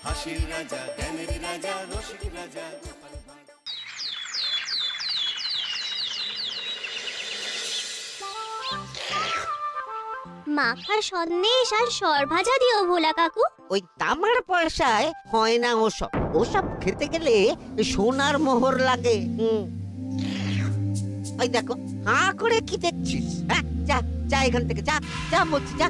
হাসির রাজা, জ্ঞানের রাজা, রসিক রাজা। মাখা সন্দেশ আর সরভাজা দিও ভোলা কাকু। ওই তামার পয়সায় হয় না ওসব। ওসব খেতে গেলে সোনার মোহর লাগে। ওই দেখো, হাঁ করে কি দেখছিস? হ্যাঁ, যা যা এখান থেকে, যা যা বলছি, যা।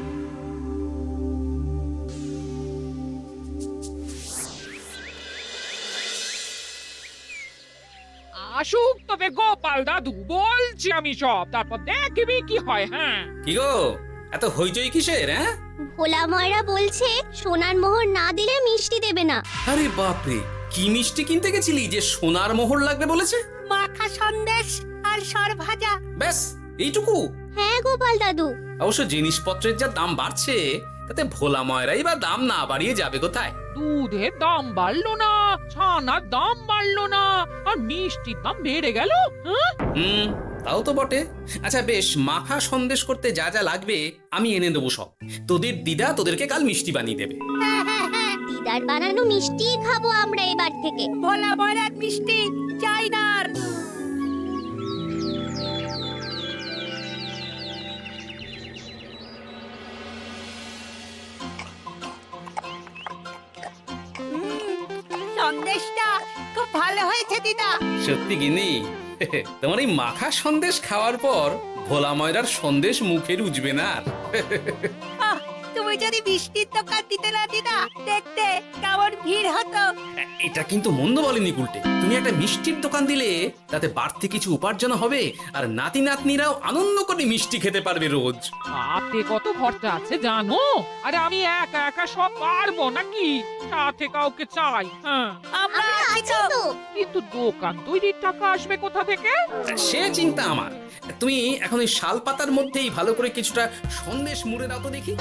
আসুক তবে গোপাল দাদু, বলছি আমি সব, তারপর দেখবি কি হয়। হ্যাঁ, কি গো, এত হইচই কিসের? হ্যাঁ, ভোলা ময়রা বলছে সোনার মোহর না দিলে মিষ্টি দেবে না। আরে বাপরে, কি মিষ্টি কিনতে গেছিলি যে সোনার মোহর লাগবে বলেছে? মাখা সন্দেশ আর সরভাজা। ব্যাস এইটুকু? হ্যাঁ গোপাল দাদু। অবশ্য জিনিসপত্রের যা দাম বাড়ছে, তাতে ভোলা ময়রাই বা দাম না বাড়িয়ে যাবে কোথায়? দুধের দাম বাড়লো না, ছানার দাম বাড়লো না, আর মিষ্টির দাম বেড়ে গেল। হ্যাঁ, তাও তো বটে। আচ্ছা বেশ, মাখা সন্দেশ করতে যা যা লাগবে আমি এনে দেবো সব। তোদের দিদা তোদেরকে কাল মিষ্টি বানিয়ে দেবে। দিদার বানানো মিষ্টি খাবো আমরা এবার থেকে। ভোলা ময়রার মিষ্টি চাই না আর। সন্দেশটা খুব ভালো হয়েছে দিদা। সত্যি গিনি, তোমার এই মাখা সন্দেশ খাওয়ার পর ভোলা ময়রার সন্দেশ মুখে রুজবে না আর। আহ, তুমি যদি মিষ্টির দোকান দিতে না দিদা, দেখতে কেমন ভিড় হতো। এটা কিন্তু মন্দ বলেনি গুলটে। তুমি একটা মিষ্টির দোকান দিলে তাতে বাড়তি কিছু উপার্জন হবে, আর নাতি নাতনিরাও আনন্দ করে মিষ্টি খেতে পারবে রোজ। হাতে কত খরচা আছে জানো? আরে আমি একা একা সব পারবো নাকি? সাথে কাউকে চাই। হ্যাঁ, আমরা আমরা আছি আছি তো। তো। কিন্তু দোকান তৈরির টাকা আসবে কোথা থেকে? সে চিন্তা আমার। তুমি এখন এই শাল পাতার মধ্যেই ভালো করে কিছুটা সন্দেশ মুড়ে দাও তো দেখি।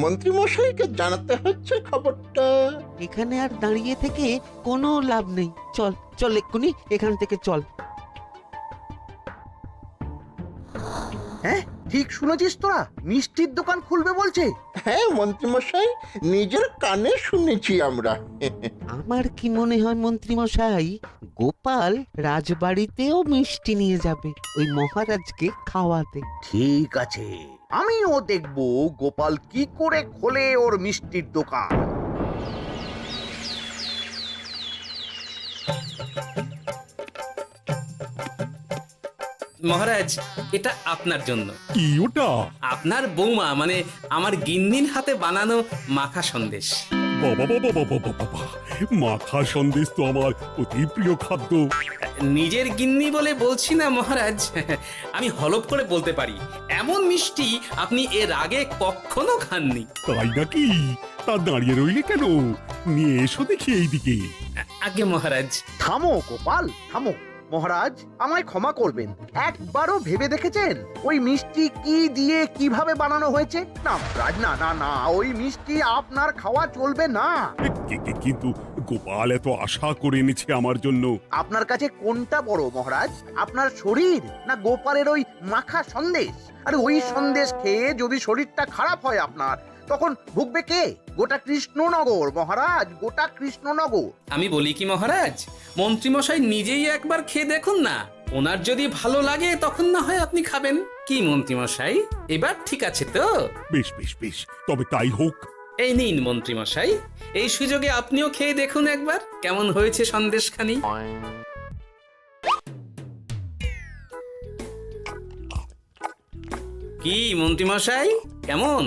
মন্ত্রী মশাইকে জানাতে হচ্ছে খবরটা। এখানে আর দাঁড়িয়ে থেকে কোনো লাভ নেই। চল চল, এক্ষুনি এখান থেকে চল। হ্যাঁ, ঠিক শুনেছিস তোরা? মিষ্টির দোকান খুলবে বলছে। হ্যাঁ মন্ত্রী মশাই, নিজের কানে শুনেছি আমরা। আমার কি মনে হয় মন্ত্রী মশাই, গোপাল রাজবাড়িতেও মিষ্টি নিয়ে যাবে ওই মহারাজকে খাওয়াতে। ঠিক আছে, আমিও দেখবো গোপাল কি করে খোলে ওর মিষ্টির দোকান। মহারাজ, এটা আপনার জন্য। কি ওটা? আপনার বৌমা মানে আমার গিন্নির হাতে বানানো মাখা সন্দেশ। বাবা বাবা বাবা বাবা, মাখা সন্দেশ তো আমার অতি প্রিয় খাদ্য। নিজের গিন্নি বলে বলছি না মহারাজ, আমি হলপ করে বলতে পারি এমন মিষ্টি আপনি এর আগে কখনো খাননি। তাই নাকি? তা দাঁড়িয়ে রইলে কেন? নিয়ে এসো দেখি এইদিকে। আগে মহারাজ। থামো গোপাল, থামো। মহারাজ, আমায় ক্ষমা করবেন, একবারও ভেবে দেখেছেন ওই মিষ্টি কি দিয়ে কিভাবে বানানো হয়েছে? না মহারাজ, না না না, ওই মিষ্টি আপনার খাওয়া চলবে না। কিন্তু গোপাল এত আশা করে এনেছে আমার জন্য। আপনার কাছে কোনটা বড় মহারাজ, আপনার শরীর না গোপালের ওই মাখা সন্দেশ? আর ওই সন্দেশ খেয়ে যদি শরীরটা খারাপ হয় আপনার, তখন ভুগবে কে? গোটা কৃষ্ণনগর মহারাজ, গোটা কৃষ্ণনগর। আমি বলি কি মহারাজ, মন্ত্রীমশাই নিজেই একবার খেয়ে দেখুন না। ওনার যদি ভালো লাগে তখন না হয় আপনি খাবেন। কি মন্ত্রীমশাই, এবার ঠিক আছে তো? বেশ বেশ বেশ, তবে তাই হোক। এই নিন মন্ত্রীমশাই, এই সুযোগে আপনিও খেয়ে দেখুন একবার কেমন হয়েছে সন্দেশখানি। কি মন্ত্রীমশাই, কেমন?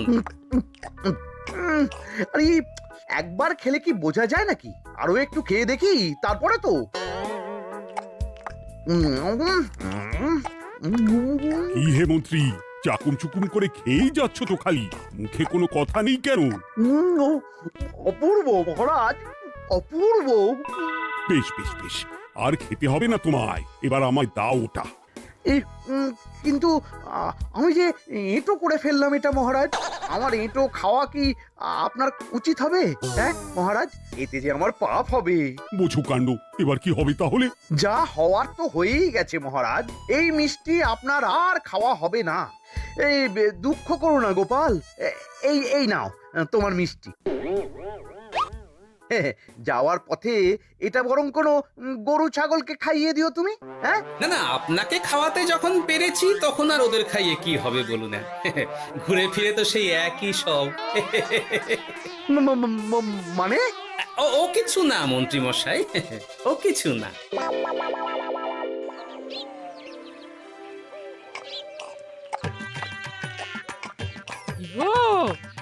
আরে একবার খেলে কি বোঝা যায় নাকি? আরো একটু খেয়ে দেখি তারপরে তো। কি হে মন্ত্রী, চাকুম চুকুম করে খেয়েই যাচ্ছ তো খালি, মুখে কোনো কথা নেই কেন? অপূর্ব মহারাজ, অপূর্ব। বেশ বেশ বেশ, আর খেতে হবে না তোমায়, এবার আমায় দাও ওটা। কিন্তু আমি যে এঁটো করে ফেললাম এটা মহারাজ, আমার এঁটো খাওয়া কি আপনার উচিত হবে? হ্যাঁ মহারাজ, এতে যে আমার পাপ হবে। বোঝো কাণ্ড, এবার কি হবে তাহলে? যা হওয়ার তো হয়েই গেছে মহারাজ, এই মিষ্টি আপনার আর খাওয়া হবে না। এই দুঃখ করো না গোপাল, এই নাও তোমার মিষ্টি। যাওয়ার পথে এটা বরং কোনো গরু ছাগলকে খাইয়ে দিও তুমি। হ্যাঁ, না না, আপনাকে খাওয়াতে যখন পেরেছি তখন আর ওদের খাইয়ে কি হবে বলুন না। ঘুরে ফিরে তো সেই একই সব। মানে ও কিছু না মন্ত্রী মশাই, ও কিছু না। গো,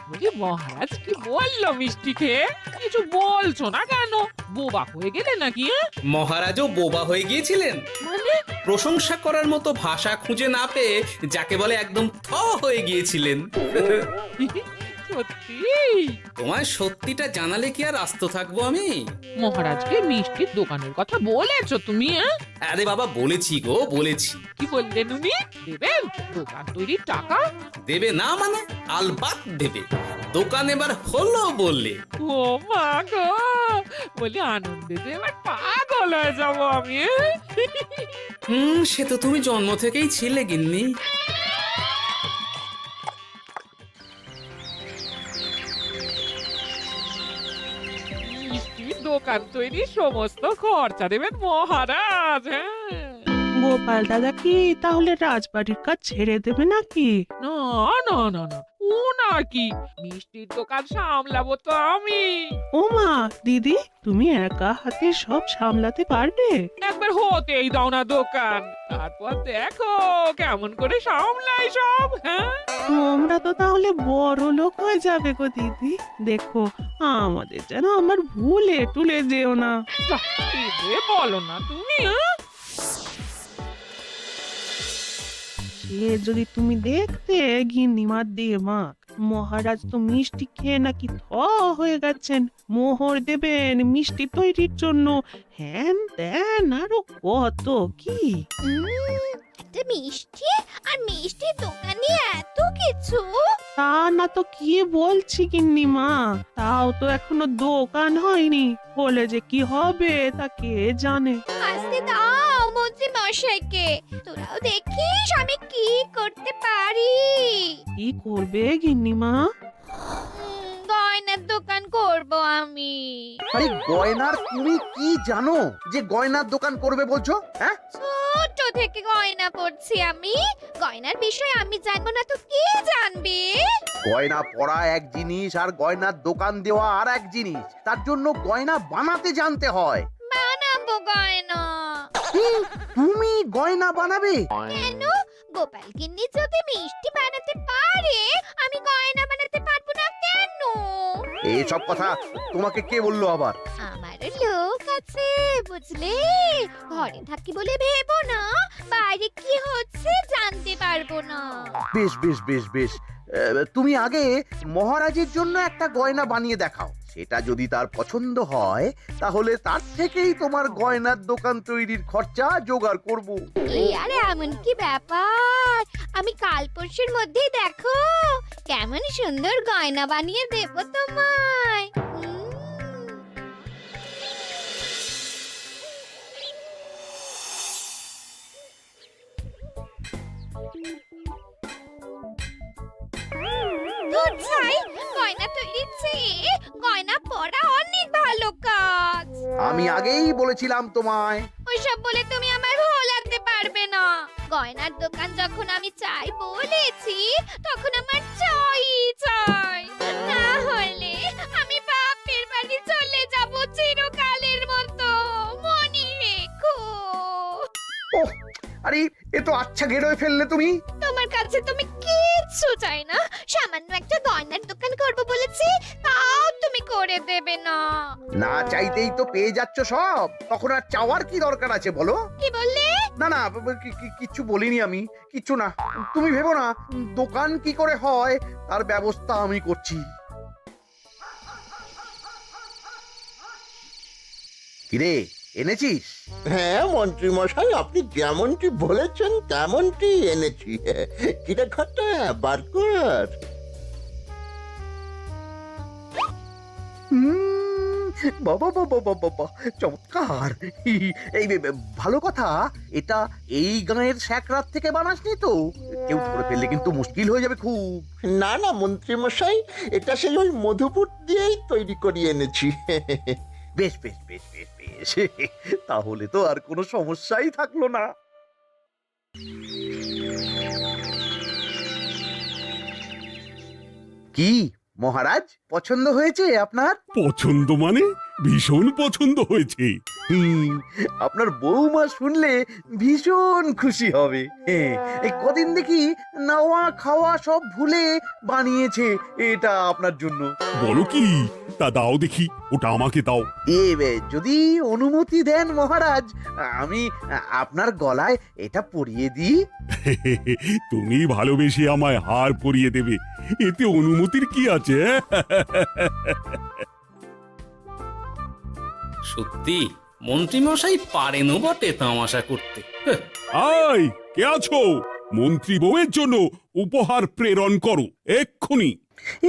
বলি মহারাজ কি বললো মিষ্টি খেয়ে? কিছু বলছো না কেন? বোবা হয়ে গেলে নাকি? মহারাজও বোবা হয়ে গিয়েছিলেন? মানে প্রশংসা করার মতো ভাষা খুঁজে না পেয়ে যাকে বলে একদম থ হয়ে গিয়েছিলেন। সত্যি? তোমার সত্যিটা জানালে কি আর আস্ত থাকবো আমি? মহারাজকে মিষ্টির দোকানের কথা বলেছো তুমি? আরে বাবা, বলেছি গো, বলেছি। কি বললেন উনি? দেবেন দোকান তৈরির টাকা? দেবে না মানে? আলবাত দেবে। দোকান এবার হলো বললে। ও মা গো, বলি আনন্দে যে এবার পাগল হয়ে যাবো আমি। সে তো তুমি জন্ম থেকেই ছিলে গিন্নি। মিষ্টির দোকান তৈরির সমস্ত খরচা দেবেন মহারাজ। হ্যাঁ, গোপাল দাদা কি তাহলে রাজবাড়ির কাজ ছেড়ে দেবে নাকি? না না না না, ও নাকি, মিষ্টির দোকান সামলাবো তো আমি। ওমা দিদি, তুমি একা হাতে সব সামলাতে পারবে? একবার হতেই দাও না দোকান, তারপর দেখো কেমন করে সামলাই সব। হ্যাঁ, তোমরা তো তাহলে বড় লোক হয়ে যাবে গো দিদি। দেখো আমাদের যেন আমার ভুলে টুলে যেও না। যা, এ বলো না তুমি। হ্যাঁ? সে যদি তুমি দেখতে গিন্নিমার দিয়ে মা, মহারাজ তো মিষ্টি খেয়ে নাকি থ হয়ে গেছেন। মোহর দেবেন মিষ্টি তৈরির জন্য, হ্যান ত্যান আরো কত কি। একটা মিষ্টি আর মিষ্টির দোকানে এত কিছু। তা না তো কি বলছি গিন্নিমা, তাও তো এখনো দোকান হয়নি, বলে যে কি হবে তা কে জানে। আসতে দাও মন্ত্রী মশাইকে, তোরাও দেখিস আমি কি করতে পারি। কি করবে গিন্নিমা? গয়নার দোকান করব আমি। আরে গয়নার তুমি কি জানো যে গয়নার দোকান করবে বলছো? হ্যাঁ, ছোট থেকে গয়না পড়ছি আমি, গয়নার বিষয়ে আমি জানবো না তো কে জানবে? গয়না পরা এক জিনিস আর গয়নার দোকান দেওয়া আর এক জিনিস। তার জন্য গয়না বানাতে জানতে হয়। বানাবো গয়না। তুমি গয়না বানাবে? কেন? গোপাল গিন্নি যদি মিষ্টি বানাতে পারে, আমি গয়না বানাতে পারবো না কেন? এসব কথা তোমাকে কে বললো আবার? আমার লোক আছে বুঝলে, ঘরে থাকি বলে ভেবো না, বাইরে কি হচ্ছে জানতে পারবো না। বেশ বেশ বেশ বেশ, তুমি আগে মহারাজের জন্য একটা গয়না বানিয়ে দেখাও। সেটা যদি তার পছন্দ হয় তাহলে তার থেকেই তোমার গয়নার দোকান তৈরির খরচা জোগাড় করব। এই আরে এমন কি ব্যাপার, আমি কাল পরশুর মধ্যেই দেখো কেমন সুন্দর গয়না বানিয়ে দেব তোমায়। দুধ ছাই, গয়না তৈরির চেয়ে গয়না পরা অনেক ভালো কাজ। আমি আগেই বলেছিলাম তোমায়। ওইসব বলে তুমি আমার ভোলাতে পারবে না। গয়নার দোকান যখন আমি চাই বলেছি, তখন আমার চাই চাই, না হলে আমি বাপের বাড়ি চলে যাব চিরকালের মতো, মনে রেখো। ওহ, আরে এ তো আচ্ছা গেড়ে ফেললে তুমি। তোমার কাছে তুমি কিচ্ছু চাই না, সামান্য একটা গয়নার দোকান করব বলেছি, তাও তুমি করে দেবে না। না চাইতেই তো পেয়ে যাচ্ছ সব, তখন আর চাওয়ার কি দরকার আছে বলো? কি বললে? না না, কিচ্ছু বলিনি আমি, কিচ্ছু না। তুমি ভেবো না, দোকান কি করে হয় তার ব্যবস্থা আমি করছি। কিরে, এনেছিস? হ্যাঁ মন্ত্রী মশাই, আপনি যেমনটি বলেছেন তেমনটি এনেছি। কিরে ঘটা, বার কর। বাবা বাবা বাবা বাবা, চমৎকার। এই ভালো কথা, এটা এই গাঁয়ের স্যাকরাত থেকে বানাসনি তো? কেউ ধরে ফেললে কিন্তু মুশকিল হয়ে যাবে খুব। না না মন্ত্রী মশাই, এটা সেই ওই মধুপুর দিয়েই তৈরি করিয়ে এনেছি। বেশ বেশ বেশ বেশ বেশ, তাহলে তো আর কোনো সমস্যাই থাকলো না। কি মহারাজ, পছন্দ হয়েছে আপনার? পছন্দ মানে ভীষণ পছন্দ হয়েছে। আপনার বৌমা শুনলে ভীষণ খুশি হবে। এই কদিন দেখি নাওয়া খাওয়া সব ভুলে বানিয়েছে এটা আপনার জন্য। বলো কি, তা দাও দেখি, ওটা আমাকে দাও। যদি অনুমতি দেন মহারাজ, আমি আপনার গলায় এটা পরিয়ে দিই। তুমি ভালোবেসে আমায় হার পরিয়ে দেবে, এতে অনুমতির কি আছে? সত্যি মন্ত্রীমশাই পারেনও বটে তামাশা করতে। আয়, কে আছো? মন্ত্রী বউয়ের জন্য উপহার প্রেরণ করো এক্ষুনি।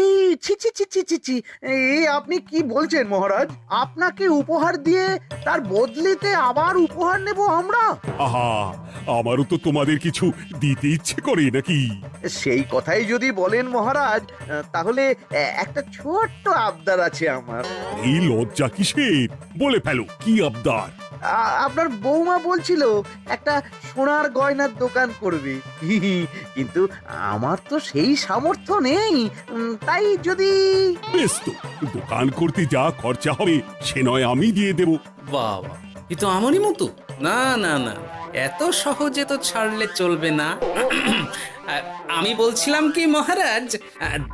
এই ছি ছি ছি ছি ছি ছি, এই আপনি কি বলছেন মহারাজ? আপনাকে উপহার দিয়ে তার বদলেতে আবার উপহার নেব আমরা? আহা, আমারও তো তোমাদের কিছু দিতে ইচ্ছে করে নাকি? সেই কথাই যদি বলেন মহারাজ, তাহলে একটা ছোট্ট আবদার আছে আমার। এই লজ্জা কিসের? বলে ফেলো, কি আবদার? আপনার বৌমা বলছিল একটা সোনার গয়নার দোকান করবে, কিন্তু আমার তো সেই সামর্থ্য নেই। তাই যদি... বেশ তো, দোকান করতে যা খরচা হবে সে নয় আমি দিয়ে দেব। বাবা, এ তো আমারই মতো। না না না, এত সহজে তো ছাড়লে চলবে না। আমি বলছিলাম কি মহারাজ,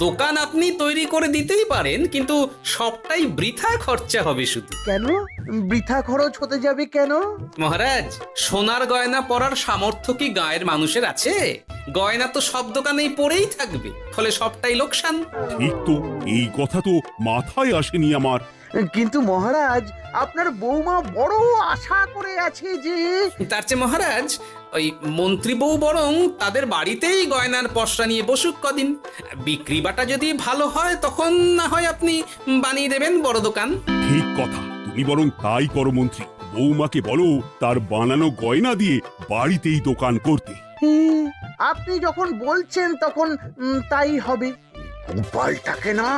দোকান আপনি তৈরি করে দিতেই পারেন, কিন্তু সবটাই বৃথা খরচা হবে শুধু। কেন বৃথা খরচ হতে যাবে কেন? মহারাজ, সোনার গয়না পরার সামর্থ্য কি গায়ের মানুষের আছে? গয়না তো সব দোকানেই পড়েই থাকবে, ফলে সবটাই লোকসান। ঠিক তো, এই কথা তো মাথায় আসেনি আমার। কিন্তু মহারাজ, আপনার বৌমা বড় আশা করে আছে যে... তার চেয়ে মহারাজ, ওই মন্ত্রী বউ বরং তাদের বাড়িতেই গয়নার পসরা নিয়ে বসুক কদিন। বিক্রি বাটা যদি ভালো হয় তখন না হয় আপনি বানিয়ে দেবেন বড় দোকান। ঠিক কথা, তুমি বরং তাই করো মন্ত্রী। বৌমাকে বলো তার বানানো গয়না দিয়ে বাড়িতেই দোকান করতে। আপনি যখন বলছেন তখন তাই হবে। গোপালটাকে না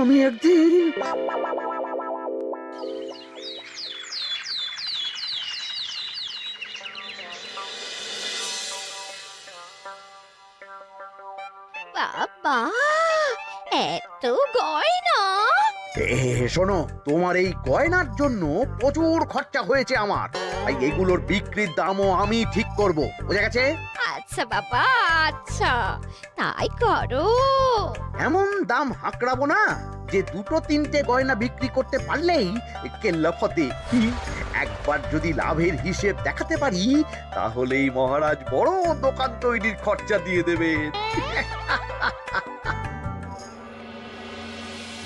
আমি একদিন... বাবা, এত গয়না! শোনো, তোমার এই গয়নার জন্য প্রচুর খরচা হয়েছে আমার, তাই এগুলোর বিক্রির দামও আমি ঠিক করব, বুঝা গেছে? আচ্ছা বাবা, আচ্ছা, তাই করো। এমন দাম হাঁকড়াবো না যে দুটো তিনটে গয়না বিক্রি করতে পারলেই কেল্লা ফতে। একবার যদি লাভের হিসেব দেখাতে পারি, তাহলেই মহারাজ বড় দোকান তৈরির খরচা দিয়ে দেবেন।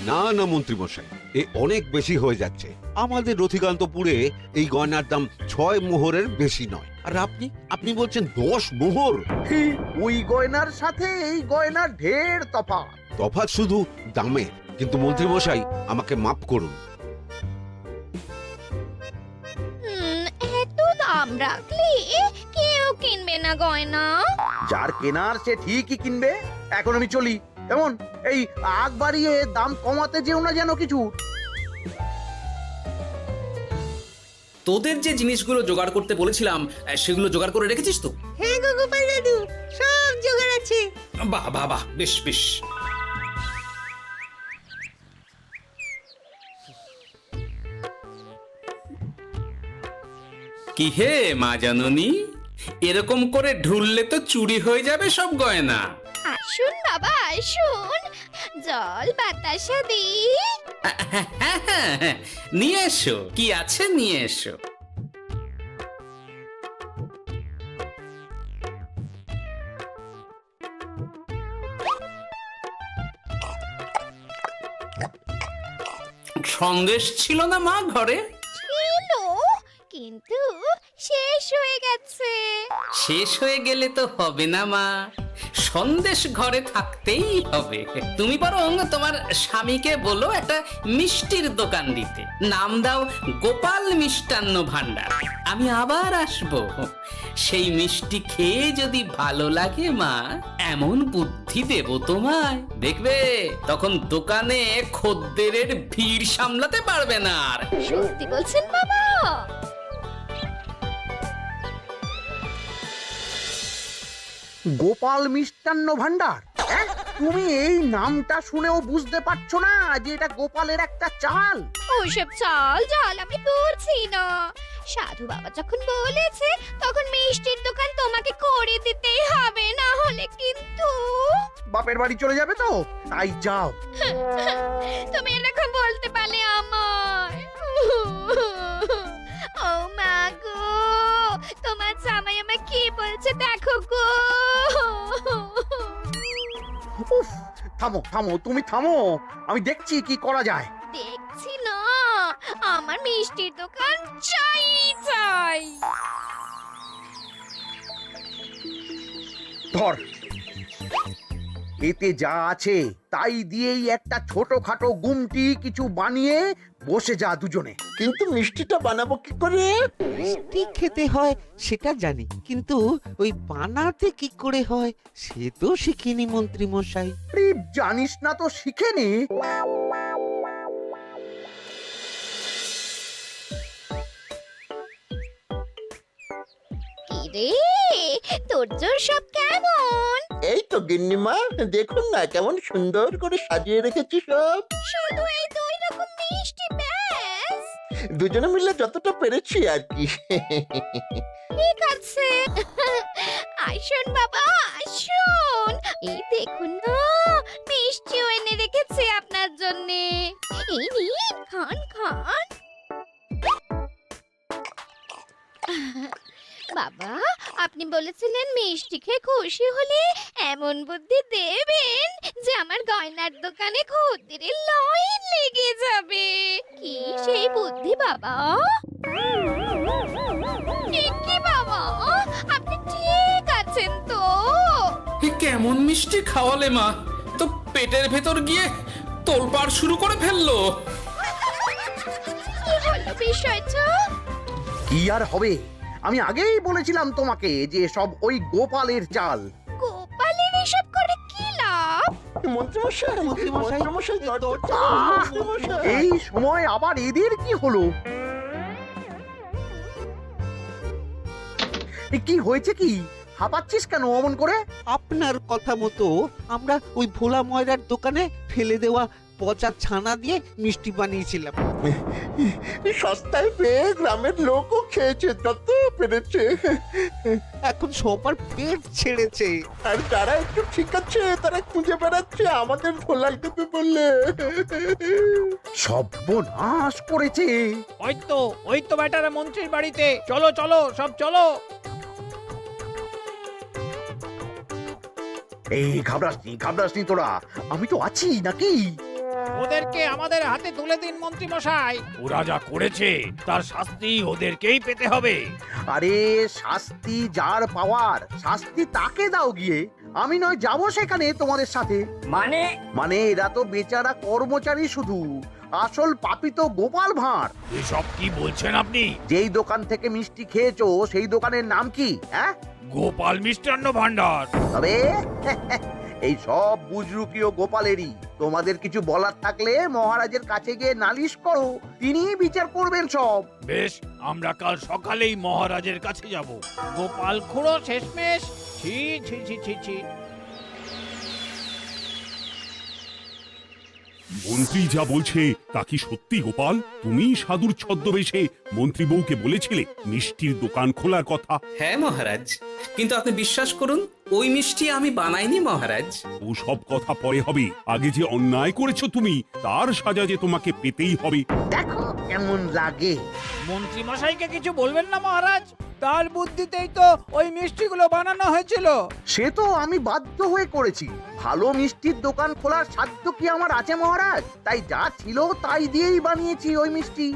না না মন্ত্রী মশাই, এ অনেক বেশি হয়ে যাচ্ছে। আমাদের রথিকান্তপুরে এই গয়নার দাম 6 মোহরের বেশি নয়, আর আপনি বলছেন 10 মোহর? ওই গয়নার সাথে এই গয়নার ঢের তফাৎ। তফাৎ শুধু দামে। কিন্তু মন্ত্রী মশাই, আমাকে মাফ করুন। এত দাম রাখলে কেউ কিনবে না গয়না। যার কেনার সে ঠিকই কিনবে। এখন আমি চলি। কেমন, এই আগ বাড়িয়ে দাম কমাতে যেও না যেন কিছু। তোদের যে জিনিসগুলো জোগাড় করতে বলেছিলাম সেগুলো জোগাড় করে রেখেছিস তো? হ্যাঁ গো গোপাল দাদু, সব জোগাড় আছে। বাহ বাহ বাহ, বেশ বেশ। কি হে মা জাননী, এরকম করে ঢুললে তো চুরি হয়ে যাবে সব গয়না। আসুন বাবা, আসুন, জল বাতাসা দিই। নিয়ে এসো, কি আছে নিয়ে এসো। সন্দেশ ছিল না মা ঘরে? ছিল, কিন্তু শেষ হয়ে গেছে। শেষ হয়ে গেলে তো হবে না মা, সন্দেশ ঘরে থাকতেই হবে। তুমি বরং তোমার স্বামীকে বলো একটা মিষ্টির দোকান দিতে, নাম দাও গোপাল মিষ্টান্ন ভান্ডার। আমি আবার আসবো, সেই মিষ্টি খেয়ে যদি ভালো লাগে মা, এমন বুদ্ধি দেব তোমায়, দেখবে তখন দোকানে খদ্দেরের ভিড় সামলাতে পারবে না আর। সত্যি বলছেন বাবা? গোপাল মিষ্টান্ন ভান্ডার, হ্যাঁ? তুমি এই নামটা শুনেও বুঝতে পারছো না যে এটা গোপালের একটা চাল? ওইসব চাল জাল আমি বলছি না। সাধু বাবা যখন বলেছে তখন মিষ্টির দোকান তোমাকে করে দিতেই হবে, না হলে কিন্তু বাপের বাড়ি চলে যাবে তো, তাই যাও। তুমি এরকম বলতে পারলে আমার। ও মা গো, তোমার জামাই আমায় কি বলছে দেখো গো। উফ, থামো থামো, তুমি থামো, আমি দেখছি কি করা যায়। দেখছি না, আমার মিষ্টির দোকান চাই চাই। ধর, এতে যা আছে তাই দিয়েই একটা ছোটখাটো গুমটি কিছু বানিয়ে বসে যা দুজনে। কিন্তু মিষ্টিটা বানাবো কি করে? মিষ্টি খেতে হয় সেটা জানি, কিন্তু ওই বানাতে কি করে হয় সে তো শিখিনি মন্ত্রী মশাই। আরে, জানিস না তো শিখে নে। কি রে, তোর জোর সব কেমন? এই তো গিন্নিমা, দেখুন না কেমন সুন্দর করে সাজিয়ে রেখেছি সব। শুধু এই দুই রকম মিষ্টি ব্যাস? দুজনে মিলে যতটা পেরেছি আর কি। ঠিক আছে, আসুন বাবা আসুন, এই দেখুন না মিষ্টিও এনে রেখেছি আপনার জন্যে। এই নিন, খান খান। বাবা, আপনি বলেছিলেন মিষ্টি খেয়ে খুশি হলে এমন বুদ্ধি দেবেন যে আমার গয়নার দোকানে খদ্দেরের লাইন লেগে যাবে। কি সেই বুদ্ধি বাবা? কি বাবা, আপনি ঠিক আছেন তো? এ কেমন মিষ্টি খাওয়ালে মা, তো পেটের ভেতর গিয়ে তোলপাড় শুরু করে ফেললো। কি হলো বিষয়টা? কি আর হবে, আমি আগেই বলেছিলাম তোমাকে যে সব ওই গোপালের চাল। গোপালের এসব করে কি লাভ? মন্ত্রীমশাই, মন্ত্রীমশাই, মন্ত্রীমশাই, দরজা মন্ত্রীমশাই। এই সময় আবার এদের কি হলো? এ কি হয়েছে কি? হাঁপাচ্ছিস কেন অমন করে? আপনার কথা মতো আমরা ওই ভোলা ময়রার দোকানে ফেলে দেওয়া পচা ছানা দিয়ে মিষ্টি বানিয়েছিলাম। সস্তায় পেয়ে গ্রামের লোকও খেয়েছে যত পেরেছে। এখন সবার পেট ছেড়েছে। আর যারা একটু ঠিক আছে তারা খুঁজে বেড়াচ্ছে আমাদের ভোলাই দেবে বললে। সর্বনাশ করেছে। ওই তো বেটারা মন্ত্রীর বাড়িতে, চলো চলো সব চলো। এই ঘাবড়াসনি তোরা, আমি তো আছি নাকি? ওদেরকে আমাদের হাতে তুলে দিন মন্ত্রী মশাই। ওরা যা করেছে তার শাস্তি ওদেরকেই পেতে হবে। আরে শাস্তি যার পাওয়ার, শাস্তি তাকে দাও গিয়ে। আমি নয় যাবো সেখানে তোমাদের সাথে। মানে এরা তো বেচারা কর্মচারী শুধু, আসল পাপী তো গোপাল ভাঁড়। এসব কি বলছেন আপনি? যেই দোকান থেকে মিষ্টি খেয়েছো সেই দোকানের নাম কি? হ্যাঁ, গোপাল মিষ্টান্ন ভান্ডার। তবে এই সব বুজরুকিও গোপালেরই। তোমাদের কিছু বলার থাকলে মহারাজের কাছে গিয়ে নালিশ করো, তিনি বিচার করবেন সব। বেশ, আমরা কাল সকালেই মহারাজের কাছে যাব। গোপাল খুড়ো শেষমেশ। ছি ছি ছি ছি ছি। মন্ত্রী যা বলছে তা কি সত্যি গোপাল? তুমি সাধুর ছদ্মবেশে মন্ত্রী বউকে বলেছিলে মিষ্টির দোকান খোলার কথা? হ্যাঁ মহারাজ, কিন্তু আপনি বিশ্বাস করুন ওই মিষ্টি আমি বানাইনি মহারাজ। ও সব কথা পরে হবে, আগে যে অন্যায় করেছো তুমি তার সাজা যে তোমাকে পেতেই হবে। দেখো কেমন লাগে। মন্ত্রী মশাইকে কিছু বলবেন না মহারাজ? তার বুদ্ধিতেই তো ওই মিষ্টিগুলো বানানো হয়েছিল। সে তো আমি বাধ্য হয়ে করেছি। ভালো মিষ্টির দোকান খোলার সাধ্য কি আমার আছে মহারাজ? তাই যা ছিল তাই দিয়েই বানিয়েছি ওই মিষ্টি।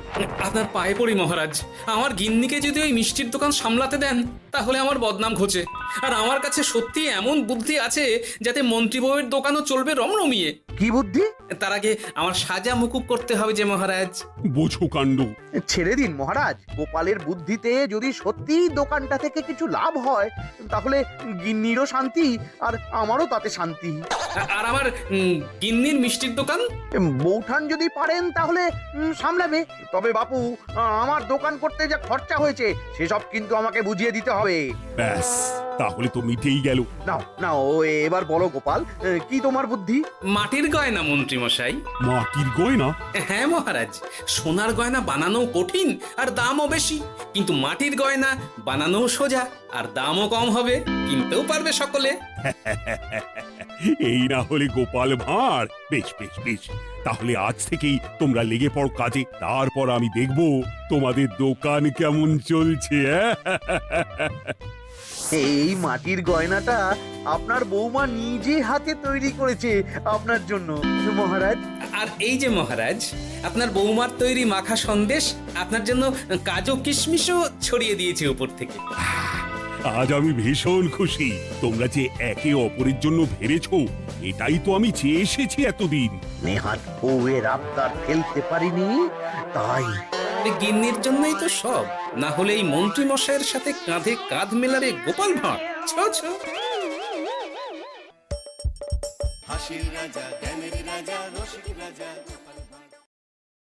আপনার পায়ে পড়ি মহারাজ, আমার গিন্নিকে যদি ওই মিষ্টির দোকান সামলাতে দেন তাহলে আমার বদনাম ঘোচে। আর আমার কাছে সত্যি এমন বুদ্ধি আছে যাতে মন্ত্রী বউয়ের দোকানও চলবে রমরমিয়ে। কি বুদ্ধি? তার আগে আমার সাজা মুকুব করতে হবে যে মহারাজ। বোঝো কাণ্ড। ছেড়ে দিন মহারাজ, গোপালের বুদ্ধিতে যদি সত্যি দোকানটা থেকে কিছু লাভ হয় তাহলে গিন্নিরও শান্তি আর আমারও তাতে শান্তি। আর আমার গিন্নির মিষ্টির দোকান? বৌঠান যদি পারেন তাহলে সামলাবে। তবে বাপু, আমার দোকান করতে যা খরচা হয়েছে সেসব কিন্তু আমাকে বুঝিয়ে দিতে হবে। ব্যাস, তাহলে তো মিটেই গেল। নাও নাও, এবার বলো গোপাল, কি তোমার বুদ্ধি? মাটির গয়না মন্ত্রী মশাই। মাটির গয়না? হ্যাঁ মহারাজ, সোনার গয়না বানানো কঠিন আর দামও বেশি, কিন্তু মাটির গয়না বানানো সোজা আর দামও কম হবে, কিনতেও পারবে সকলে। এই না হলে গোপাল ভাঁড়। বেশ বেশ বেশ, তাহলে আজ থেকেই তোমরা লেগে পড়ো কাজে, তারপর আমি দেখব তোমাদের দোকান কেমন চলছে। এই মাটির গয়নাটা আপনার বৌমা নিজে হাতে তৈরি করেছে আপনার জন্য মহারাজ। আর এই যে মহারাজ, আপনার বৌমার তৈরি মাখা সন্দেশ আপনার জন্য কাজু কিশমিশও ছড়িয়ে দিয়েছে উপর থেকে। আজ আমি ভীষণ খুশি। তোমরা যে একে অপরের জন্য ভেবেছো, এটাই তো আমি চেয়ে এসেছি এতদিন। নেহাত বউয়ের আবদার ফেলতে পারিনি, তাই গিন্নির জন্যই তো সব, না হলে এই মন্ত্রী মশাইয়ের সাথে কাঁধে কাঁধ মেলারে গোপাল ভাঁড়। ছো হাসির রাজা জ্ঞানের রাজা রসিক রাজা